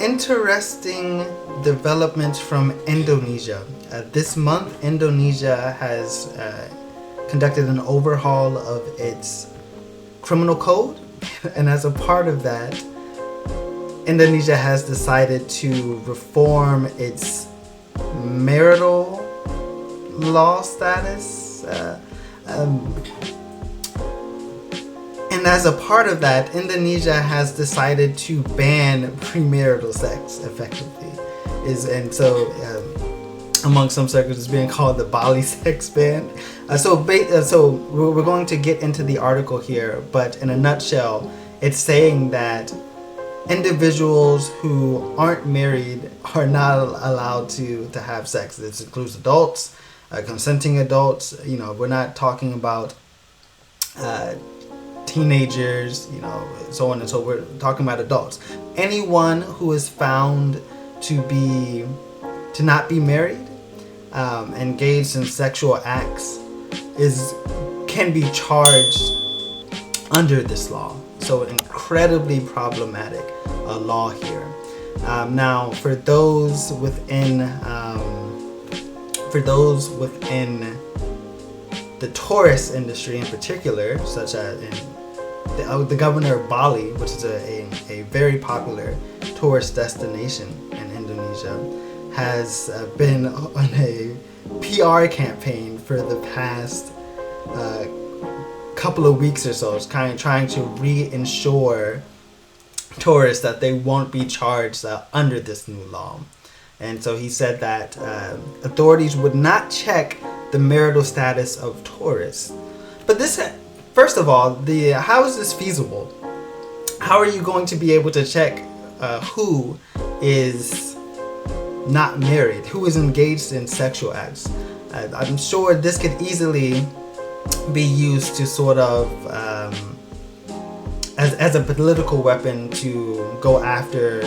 interesting developments from Indonesia. This month, Indonesia has conducted an overhaul of its criminal code, and as a part of that, Indonesia has decided to reform its marital law status. And as a part of that, Indonesia has decided to ban premarital sex effectively. Among some circles, it's being called the Bali Sex Ban. So we're going to get into the article here, but in a nutshell, it's saying that individuals who aren't married are not allowed to have sex. This includes adults, consenting adults. We're not talking about teenagers, so on and so. We're talking about adults. Anyone who is found to not be married, engaged in sexual acts, can be charged under this law. So incredibly problematic law here. Now, for those within the tourist industry in particular, such as the governor of Bali, which is a very popular tourist destination in Indonesia, has been on a PR campaign for the past couple of weeks or so. It's kind of trying to reinsure tourists that they won't be charged under this new law. And so he said that authorities would not check the marital status of tourists. But this, first of all, how is this feasible? How are you going to be able to check who is not married, who is engaged in sexual acts? I'm sure this could easily be used to sort of as a political weapon to go after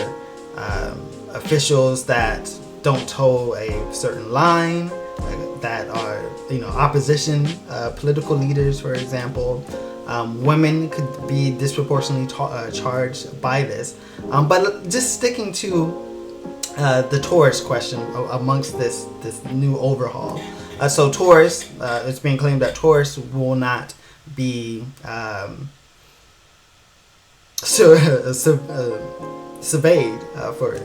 officials that don't toe a certain line, that are opposition political leaders, for example. Women could be disproportionately charged by this. But just sticking to the tourist question amongst this new overhaul. So tourists, it's being claimed that tourists will not be surveyed for.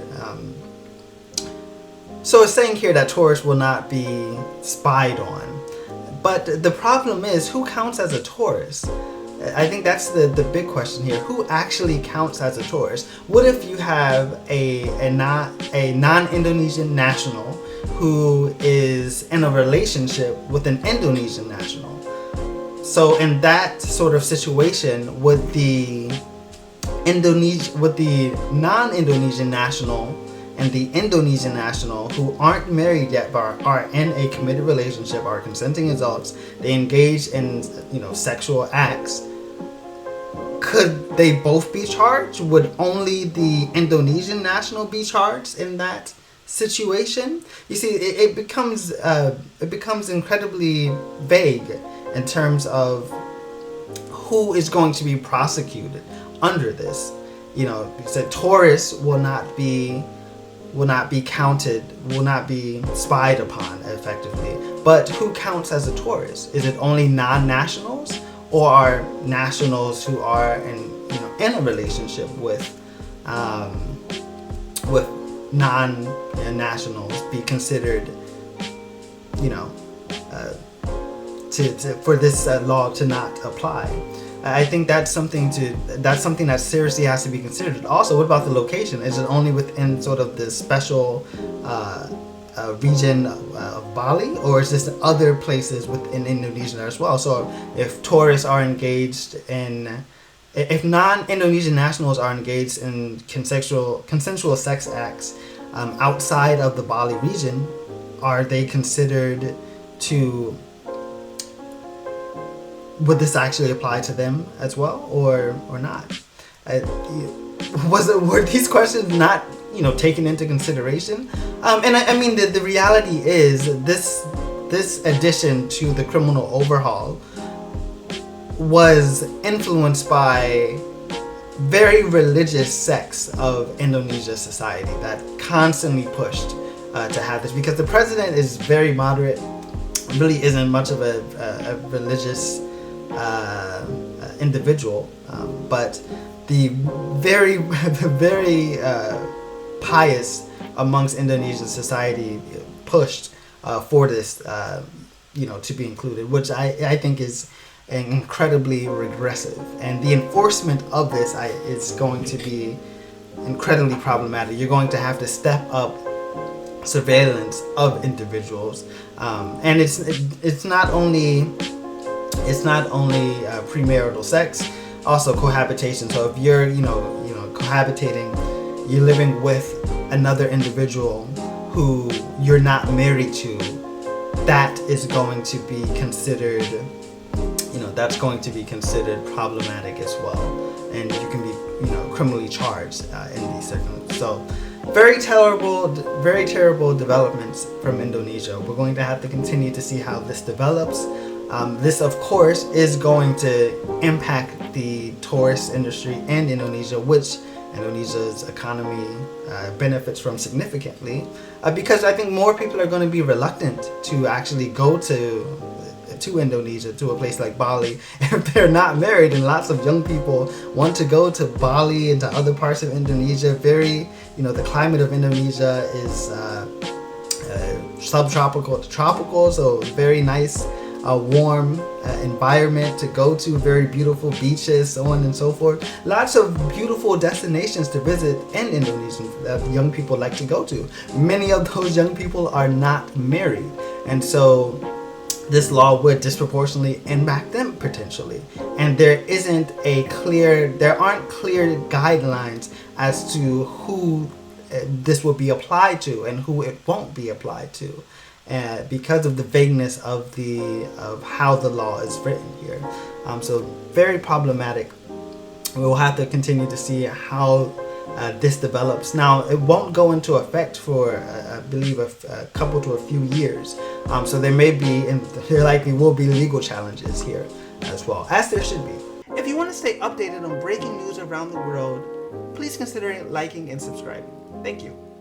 So it's saying here that tourists will not be spied on. But the problem is, who counts as a tourist? I think that's the big question here. Who actually counts as a tourist? What if you have a non-Indonesian national who is in a relationship with an Indonesian national? So in that sort of situation, would the non-Indonesian national and the Indonesian national who aren't married yet but are in a committed relationship, are consenting adults, they engage in sexual acts, could they both be charged? Would only the Indonesian national be charged in that situation? You see, it becomes incredibly vague in terms of who is going to be prosecuted under this. Because tourists will not be counted, will not be spied upon effectively. But who counts as a tourist? Is it only non-nationals, or are nationals who are in a relationship with non-nationals be considered, for this law to not apply? I think that's something that seriously has to be considered. Also, what about the location? Is it only within sort of the special region of Bali, or is this other places within Indonesia as well? So if tourists are engaged if non-Indonesian nationals are engaged in consensual sex acts outside of the Bali region, are they considered to? Would this actually apply to them as well, or not? Were these questions not taken into consideration? And I mean the reality is this addition to the criminal overhaul was influenced by very religious sects of Indonesia society that constantly pushed to have this, because the president is very moderate, really isn't much of a religious individual, but the very very pious amongst Indonesian society pushed for this, to be included, which I think is incredibly regressive, and the enforcement of this is going to be incredibly problematic. You're going to have to step up surveillance of individuals, and it's not only premarital sex, also cohabitation. So if you're cohabitating, you're living with another individual who you're not married to, that is going to be considered problematic as well, and you can be criminally charged in these circumstances. So very terrible developments from Indonesia. We're going to have to continue to see how this develops. This, of course, is going to impact the tourist industry in Indonesia, which Indonesia's economy benefits from significantly, because I think more people are going to be reluctant to actually go to Indonesia, to a place like Bali, if they're not married. And lots of young people want to go to Bali and to other parts of Indonesia. The climate of Indonesia is subtropical to tropical, so very nice, warm environment to go to, very beautiful beaches, so on and so forth. Lots of beautiful destinations to visit in Indonesia that young people like to go to. Many of those young people are not married, and so this law would disproportionately impact them potentially. And there aren't clear guidelines as to who this will be applied to and who it won't be applied to, because of the vagueness of how the law is written here. So very problematic. We'll have to continue to see how this develops. Now, it won't go into effect for, I believe, a couple to a few years. So there may be, and there likely will be, legal challenges here as well, as there should be. If you want to stay updated on breaking news around the world, please consider liking and subscribing. Thank you.